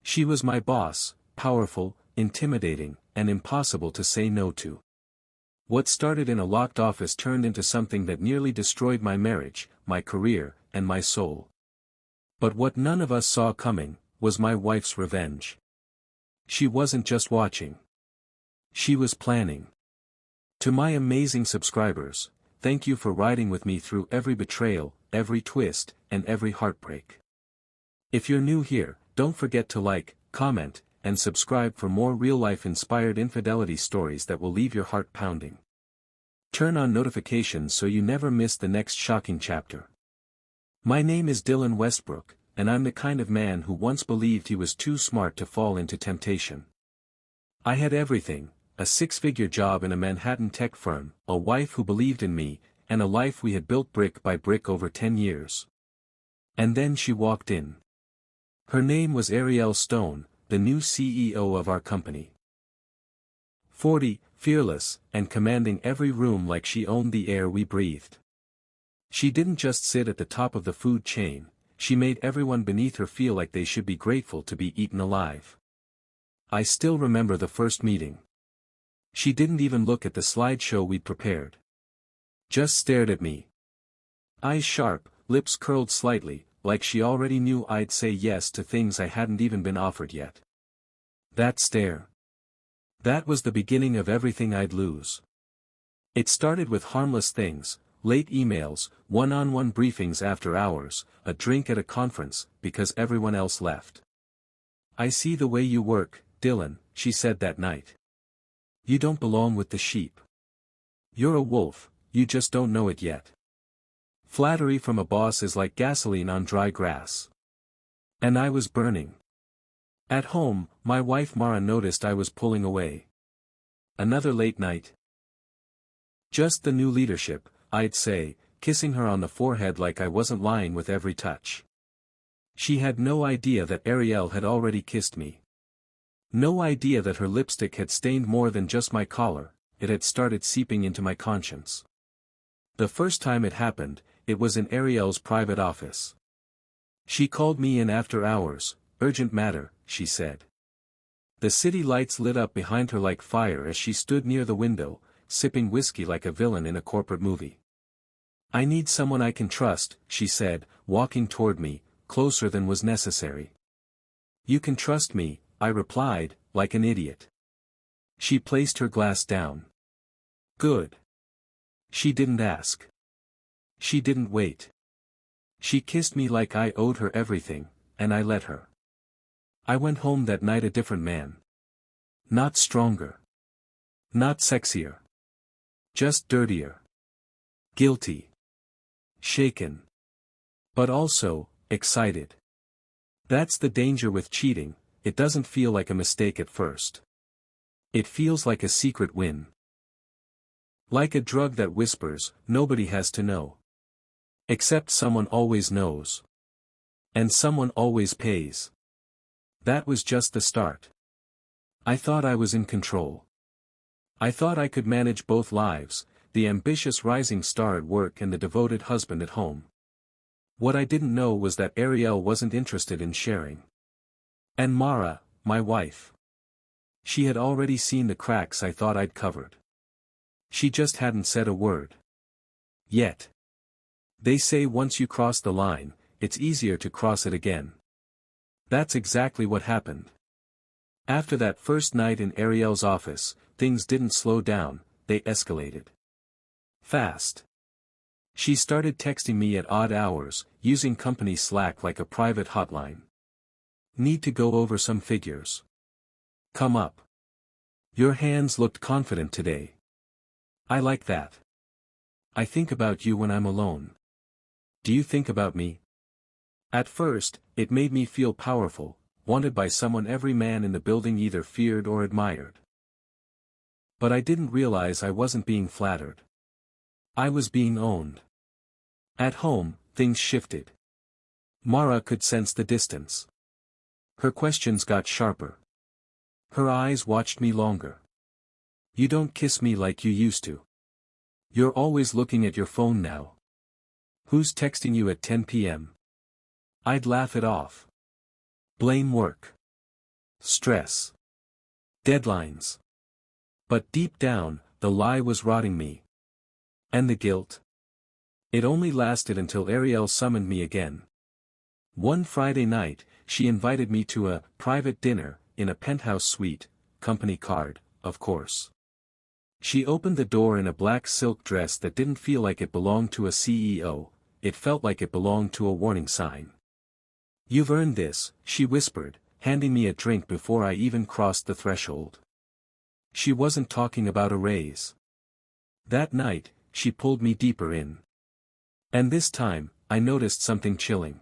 She was my boss, powerful, intimidating, and impossible to say no to. What started in a locked office turned into something that nearly destroyed my marriage, my career, and my soul. But what none of us saw coming, was my wife's revenge. She wasn't just watching. She was planning. To my amazing subscribers, thank you for riding with me through every betrayal, every twist, and every heartbreak. If you're new here, don't forget to like, comment, and subscribe for more real-life inspired infidelity stories that will leave your heart pounding. Turn on notifications so you never miss the next shocking chapter. My name is Dylan Westbrook, and I'm the kind of man who once believed he was too smart to fall into temptation. I had everything: a six-figure job in a Manhattan tech firm, a wife who believed in me, and a life we had built brick by brick over 10 years. And then she walked in. Her name was Ariel Stone, the new CEO of our company. 40, fearless, and commanding every room like she owned the air we breathed. She didn't just sit at the top of the food chain, she made everyone beneath her feel like they should be grateful to be eaten alive. I still remember the first meeting. She didn't even look at the slideshow we'd prepared. Just stared at me. Eyes sharp, lips curled slightly, like she already knew I'd say yes to things I hadn't even been offered yet. That stare. That was the beginning of everything I'd lose. It started with harmless things: late emails, one-on-one briefings after hours, a drink at a conference, because everyone else left. "I see the way you work, Dylan," she said that night. "You don't belong with the sheep. You're a wolf, you just don't know it yet." Flattery from a boss is like gasoline on dry grass. And I was burning. At home, my wife Mara noticed I was pulling away. Another late night. Just the new leadership, I'd say, kissing her on the forehead like I wasn't lying with every touch. She had no idea that Ariel had already kissed me. No idea that her lipstick had stained more than just my collar, it had started seeping into my conscience. The first time it happened, it was in Ariel's private office. She called me in after hours. "Urgent matter," she said. The city lights lit up behind her like fire as she stood near the window, sipping whiskey like a villain in a corporate movie. "I need someone I can trust," she said, walking toward me, closer than was necessary. "You can trust me," I replied, like an idiot. She placed her glass down. "Good." She didn't ask. She didn't wait. She kissed me like I owed her everything, and I let her. I went home that night a different man. Not stronger. Not sexier. Just dirtier. Guilty. Shaken. But also, excited. That's the danger with cheating: it doesn't feel like a mistake at first. It feels like a secret win. Like a drug that whispers, nobody has to know. Except someone always knows. And someone always pays. That was just the start. I thought I was in control. I thought I could manage both lives, the ambitious rising star at work and the devoted husband at home. What I didn't know was that Ariel wasn't interested in sharing. And Mara, my wife. She had already seen the cracks I thought I'd covered. She just hadn't said a word. Yet. They say once you cross the line, it's easier to cross it again. That's exactly what happened. After that first night in Ariel's office, things didn't slow down, they escalated. Fast. She started texting me at odd hours, using company Slack like a private hotline. "Need to go over some figures. Come up. Your hands looked confident today. I like that. I think about you when I'm alone. Do you think about me?" At first, it made me feel powerful, wanted by someone every man in the building either feared or admired. But I didn't realize I wasn't being flattered. I was being owned. At home, things shifted. Mara could sense the distance. Her questions got sharper. Her eyes watched me longer. "You don't kiss me like you used to. You're always looking at your phone now. Who's texting you at 10 p.m.? I'd laugh it off. Blame work. stress, deadlines. But deep down, the lie was rotting me. And the guilt? It only lasted until Ariel summoned me again. One Friday night, she invited me to a private dinner in a penthouse suite, company card, of course. She opened the door in a black silk dress that didn't feel like it belonged to a CEO, it felt like it belonged to a warning sign. "You've earned this," she whispered, handing me a drink before I even crossed the threshold. She wasn't talking about a raise. That night, she pulled me deeper in. And this time, I noticed something chilling.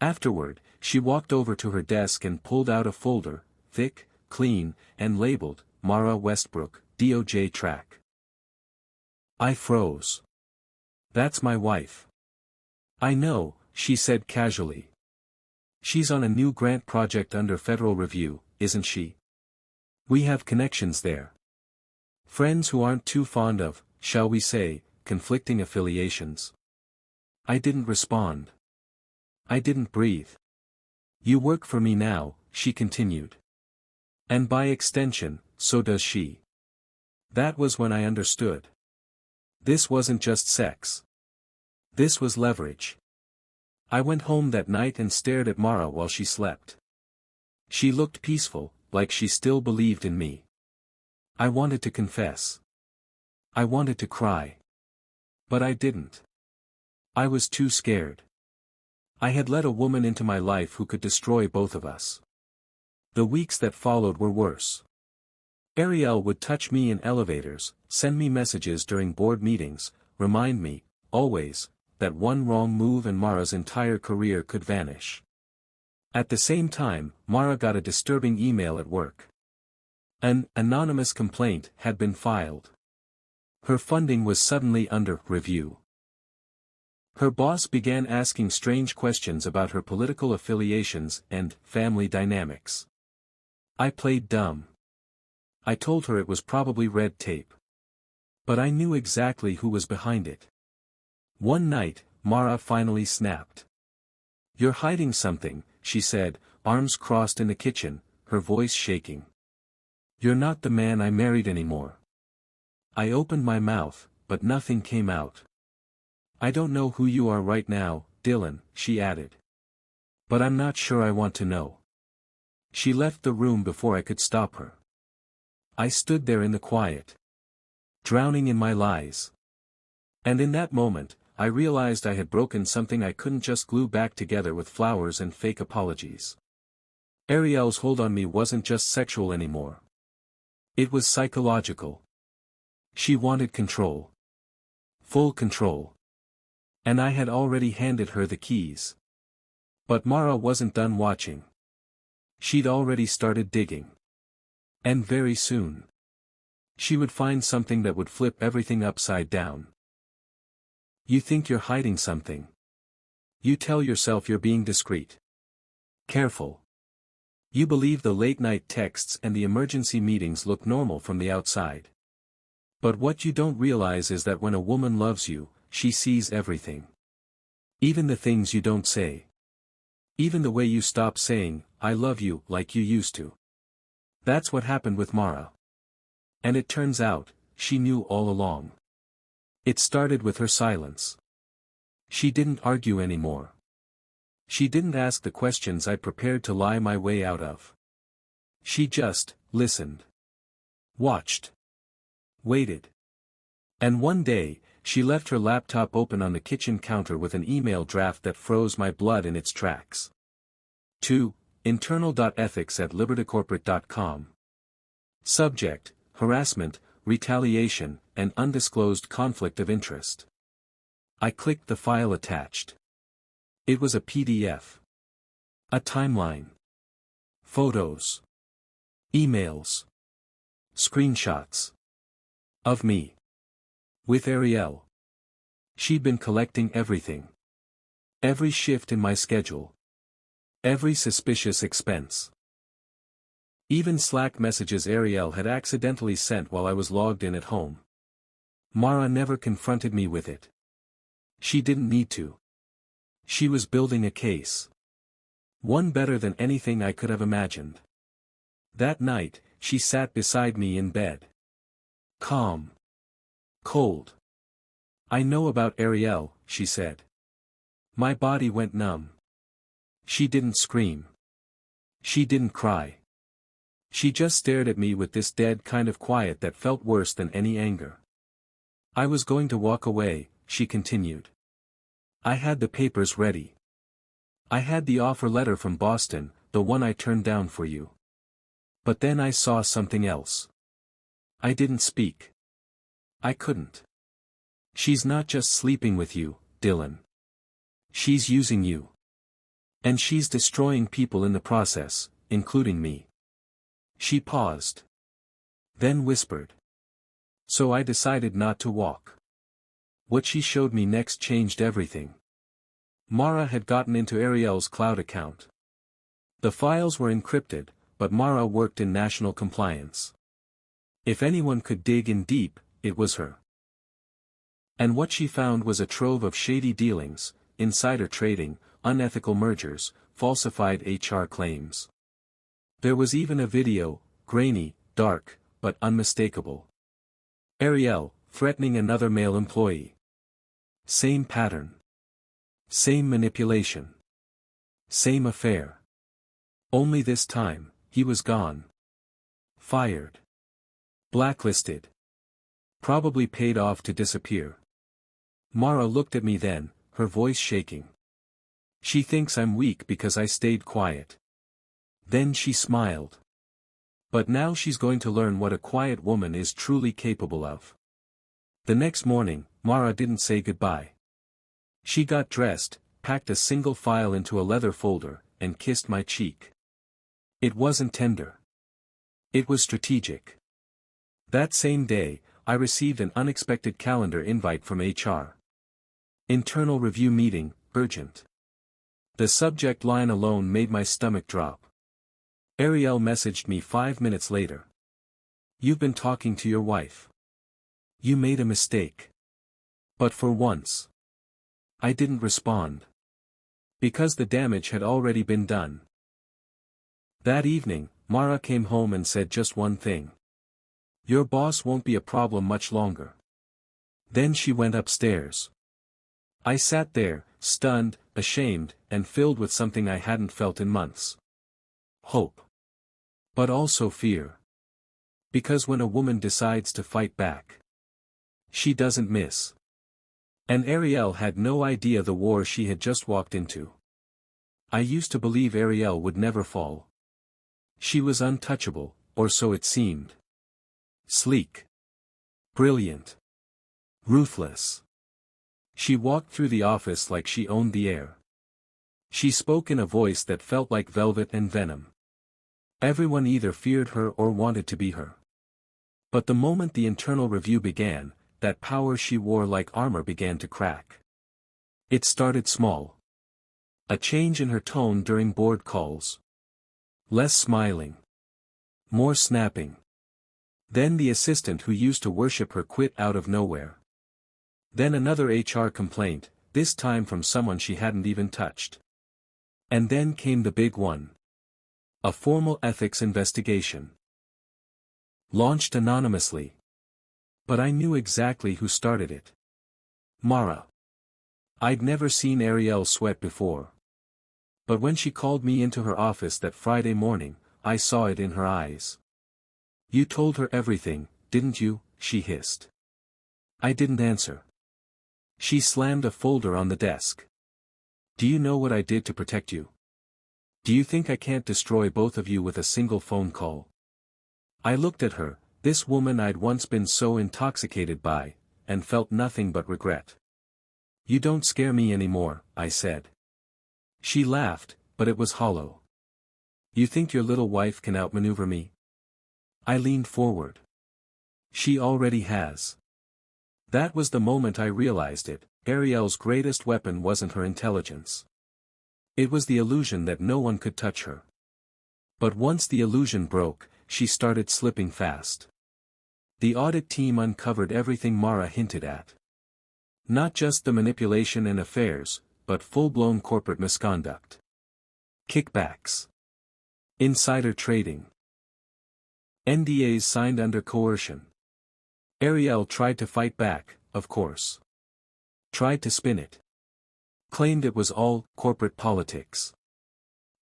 Afterward, she walked over to her desk and pulled out a folder, thick, clean, and labeled, Mara Westbrook, DOJ track. I froze. "That's my wife." "I know," she said casually. "She's on a new grant project under federal review, isn't she? We have connections there. Friends who aren't too fond of, shall we say, conflicting affiliations." I didn't respond. I didn't breathe. "You work for me now," she continued. "And by extension, so does she." That was when I understood. This wasn't just sex. This was leverage. I went home that night and stared at Mara while she slept. She looked peaceful, like she still believed in me. I wanted to confess. I wanted to cry. But I didn't. I was too scared. I had let a woman into my life who could destroy both of us. The weeks that followed were worse. Ariel would touch me in elevators, send me messages during board meetings, remind me, always, that one wrong move and Mara's entire career could vanish. At the same time, Mara got a disturbing email at work. An anonymous complaint had been filed. Her funding was suddenly under review. Her boss began asking strange questions about her political affiliations and family dynamics. I played dumb. I told her it was probably red tape. But I knew exactly who was behind it. One night, Mara finally snapped. "You're hiding something," she said, arms crossed in the kitchen, her voice shaking. "You're not the man I married anymore." I opened my mouth, but nothing came out. "I don't know who you are right now, Dylan," she added. "But I'm not sure I want to know." She left the room before I could stop her. I stood there in the quiet, drowning in my lies. And in that moment, I realized I had broken something I couldn't just glue back together with flowers and fake apologies. Ariel's hold on me wasn't just sexual anymore. It was psychological. She wanted control. Full control. And I had already handed her the keys. But Mara wasn't done watching. She'd already started digging. And very soon, she would find something that would flip everything upside down. You think you're hiding something. You tell yourself you're being discreet. Careful. You believe the late-night texts and the emergency meetings look normal from the outside. But what you don't realize is that when a woman loves you, she sees everything. Even the things you don't say. Even the way you stop saying, "I love you," like you used to. That's what happened with Mara. And it turns out, she knew all along. It started with her silence. She didn't argue anymore. She didn't ask the questions I prepared to lie my way out of. She just listened. Watched. Waited. And one day, she left her laptop open on the kitchen counter with an email draft that froze my blood in its tracks. To internal.ethics@libertycorporate.com. Subject: harassment, retaliation, and undisclosed conflict of interest. I clicked the file attached. It was a PDF. A timeline. Photos. Emails. Screenshots. Of me. With Ariel. She'd been collecting everything. Every shift in my schedule. Every suspicious expense. Even Slack messages Ariel had accidentally sent while I was logged in at home. Mara never confronted me with it. She didn't need to. She was building a case. One better than anything I could have imagined. That night, she sat beside me in bed. Calm. Cold. "I know about Ariel," she said. My body went numb. She didn't scream. She didn't cry. She just stared at me with this dead kind of quiet that felt worse than any anger. "I was going to walk away," she continued. "I had the papers ready. I had the offer letter from Boston, the one I turned down for you. But then I saw something else. I didn't speak. I couldn't. She's not just sleeping with you, Dylan. She's using you. And she's destroying people in the process, including me." She paused. Then whispered. So I decided not to walk. What she showed me next changed everything. Mara had gotten into Ariel's cloud account. The files were encrypted, but Mara worked in national compliance. If anyone could dig in deep, it was her. And what she found was a trove of shady dealings, insider trading, unethical mergers, falsified HR claims. There was even a video, grainy, dark, but unmistakable. Ariel, threatening another male employee. Same pattern. Same manipulation. Same affair. Only this time, he was gone. Fired. Blacklisted. Probably paid off to disappear. Mara looked at me then, her voice shaking. She thinks I'm weak because I stayed quiet. Then she smiled. But now she's going to learn what a quiet woman is truly capable of. The next morning, Mara didn't say goodbye. She got dressed, packed a single file into a leather folder, and kissed my cheek. It wasn't tender. It was strategic. That same day, I received an unexpected calendar invite from HR. Internal review meeting, urgent. The subject line alone made my stomach drop. Ariel messaged me 5 minutes later. "You've been talking to your wife. You made a mistake." But for once, I didn't respond. Because the damage had already been done. That evening, Mara came home and said just one thing. "Your boss won't be a problem much longer." Then she went upstairs. I sat there, stunned, ashamed, and filled with something I hadn't felt in months. Hope. But also fear. Because when a woman decides to fight back, she doesn't miss. And Ariel had no idea the war she had just walked into. I used to believe Ariel would never fall. She was untouchable, or so it seemed. Sleek. Brilliant. Ruthless. She walked through the office like she owned the air. She spoke in a voice that felt like velvet and venom. Everyone either feared her or wanted to be her. But the moment the internal review began, that power she wore like armor began to crack. It started small. A change in her tone during board calls. Less smiling. More snapping. Then the assistant who used to worship her quit out of nowhere. Then another HR complaint, this time from someone she hadn't even touched. And then came the big one. A formal ethics investigation. Launched anonymously. But I knew exactly who started it. Mara. I'd never seen Ariel sweat before. But when she called me into her office that Friday morning, I saw it in her eyes. "You told her everything, didn't you?" she hissed. I didn't answer. She slammed a folder on the desk. "Do you know what I did to protect you? Do you think I can't destroy both of you with a single phone call?" I looked at her, this woman I'd once been so intoxicated by, and felt nothing but regret. "You don't scare me anymore," I said. She laughed, but it was hollow. "You think your little wife can outmaneuver me?" I leaned forward. "She already has." That was the moment I realized it. Ariel's greatest weapon wasn't her intelligence. It was the illusion that no one could touch her. But once the illusion broke, she started slipping fast. The audit team uncovered everything Mara hinted at. Not just the manipulation and affairs, but full-blown corporate misconduct. Kickbacks. Insider trading. NDAs signed under coercion. Ariel tried to fight back, of course. Tried to spin it. Claimed it was all corporate politics.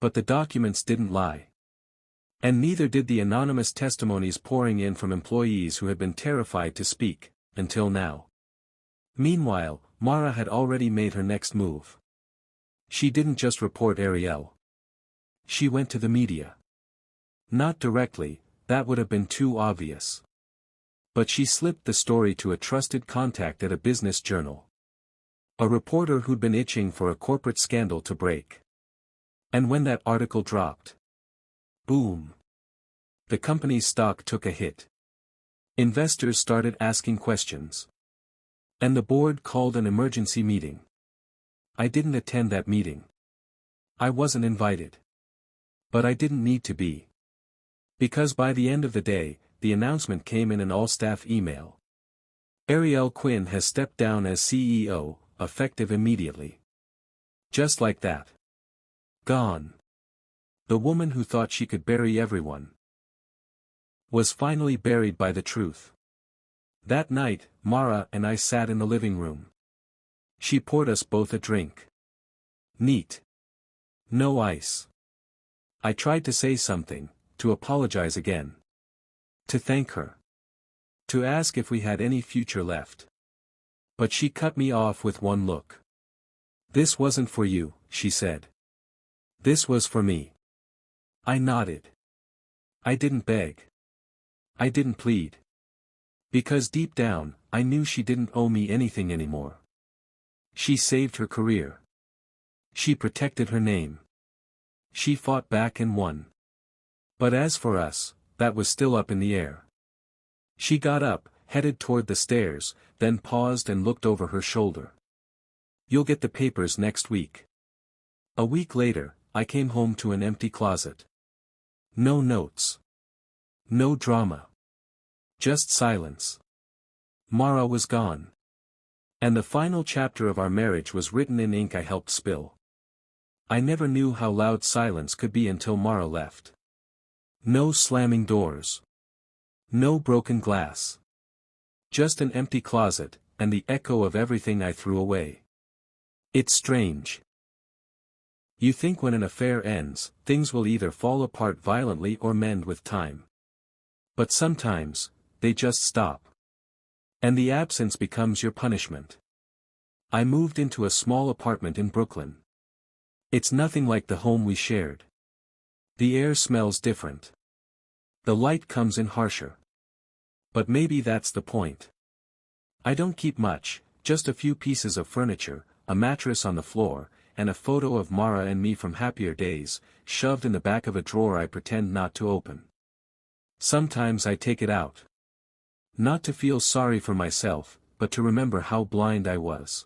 But the documents didn't lie. And neither did the anonymous testimonies pouring in from employees who had been terrified to speak, until now. Meanwhile, Mara had already made her next move. She didn't just report Ariel. She went to the media. Not directly, that would have been too obvious. But she slipped the story to a trusted contact at a business journal. A reporter who'd been itching for a corporate scandal to break. And when that article dropped, boom! The company's stock took a hit. Investors started asking questions. And the board called an emergency meeting. I didn't attend that meeting. I wasn't invited. But I didn't need to be. Because by the end of the day, the announcement came in an all-staff email. Ariel Quinn has stepped down as CEO, effective immediately. Just like that. Gone. The woman who thought she could bury everyone was finally buried by the truth. That night, Mara and I sat in the living room. She poured us both a drink. Neat. No ice. I tried to say something, to apologize again. To thank her. To ask if we had any future left. But she cut me off with one look. This wasn't for you, she said. This was for me. I nodded. I didn't beg. I didn't plead. Because deep down, I knew she didn't owe me anything anymore. She saved her career. She protected her name. She fought back and won. But as for us, that was still up in the air. She got up, headed toward the stairs, then paused and looked over her shoulder. You'll get the papers next week. A week later, I came home to an empty closet. No notes. No drama. Just silence. Mara was gone. And the final chapter of our marriage was written in ink I helped spill. I never knew how loud silence could be until Mara left. No slamming doors. No broken glass. Just an empty closet, and the echo of everything I threw away. It's strange. You think when an affair ends, things will either fall apart violently or mend with time. But sometimes, they just stop. And the absence becomes your punishment. I moved into a small apartment in Brooklyn. It's nothing like the home we shared. The air smells different. The light comes in harsher. But maybe that's the point. I don't keep much, just a few pieces of furniture, a mattress on the floor, and a photo of Mara and me from happier days, shoved in the back of a drawer I pretend not to open. Sometimes I take it out. Not to feel sorry for myself, but to remember how blind I was.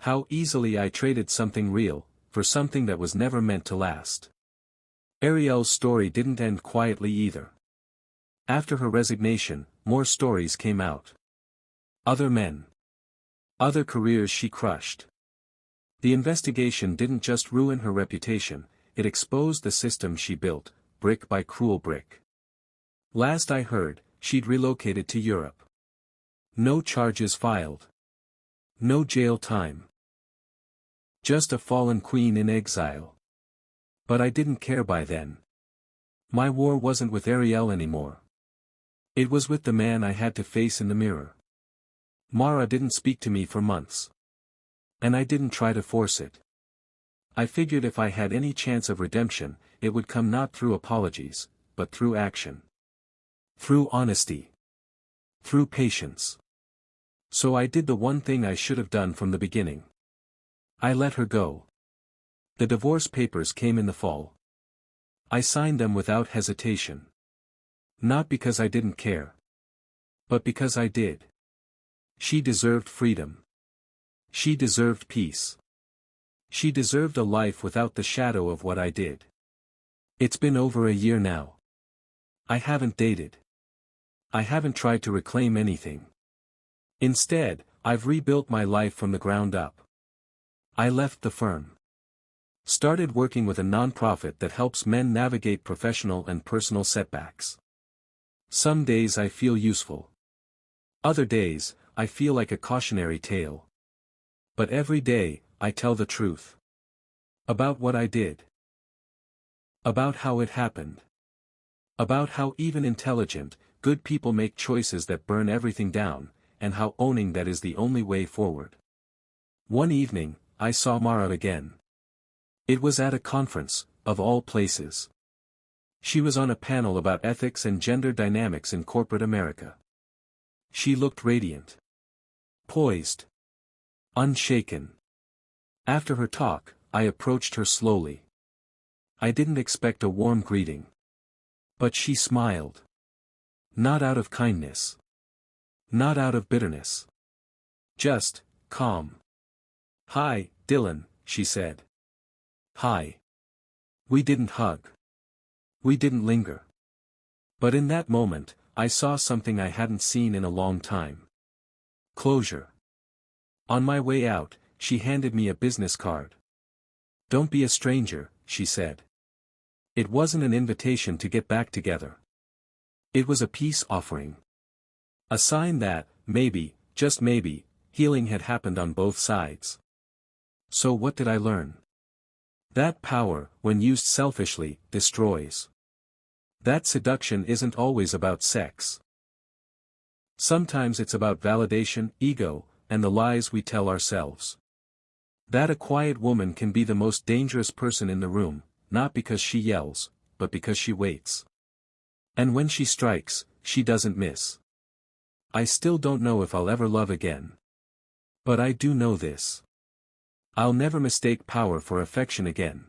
How easily I traded something real, for something that was never meant to last. Ariel's story didn't end quietly either. After her resignation, more stories came out. Other men. Other careers she crushed. The investigation didn't just ruin her reputation, it exposed the system she built, brick by cruel brick. Last I heard, she'd relocated to Europe. No charges filed. No jail time. Just a fallen queen in exile. But I didn't care by then. My war wasn't with Ariel anymore. It was with the man I had to face in the mirror. Mara didn't speak to me for months. And I didn't try to force it. I figured if I had any chance of redemption, it would come not through apologies, but through action. Through honesty. Through patience. So I did the one thing I should have done from the beginning. I let her go. The divorce papers came in the fall. I signed them without hesitation. Not because I didn't care. But because I did. She deserved freedom. She deserved peace. She deserved a life without the shadow of what I did. It's been over a year now. I haven't dated. I haven't tried to reclaim anything. Instead, I've rebuilt my life from the ground up. I left the firm. Started working with a nonprofit that helps men navigate professional and personal setbacks. Some days I feel useful. Other days, I feel like a cautionary tale. But every day, I tell the truth. About what I did. About how it happened. About how even intelligent, good people make choices that burn everything down, and how owning that is the only way forward. One evening, I saw Mara again. It was at a conference, of all places. She was on a panel about ethics and gender dynamics in corporate America. She looked radiant. Poised. Unshaken. After her talk, I approached her slowly. I didn't expect a warm greeting. But she smiled. Not out of kindness. Not out of bitterness. Just, calm. "Hi, Dylan," she said. "Hi." We didn't hug. We didn't linger. But in that moment, I saw something I hadn't seen in a long time. Closure. On my way out, she handed me a business card. "Don't be a stranger," she said. It wasn't an invitation to get back together. It was a peace offering. A sign that, maybe, just maybe, healing had happened on both sides. So what did I learn? That power, when used selfishly, destroys. That seduction isn't always about sex. Sometimes it's about validation, ego, and the lies we tell ourselves. That a quiet woman can be the most dangerous person in the room, not because she yells, but because she waits. And when she strikes, she doesn't miss. I still don't know if I'll ever love again. But I do know this. I'll never mistake power for affection again.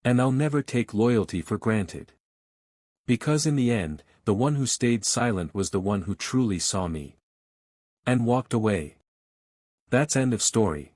And I'll never take loyalty for granted. Because in the end, the one who stayed silent was the one who truly saw me. And walked away. That's end of story.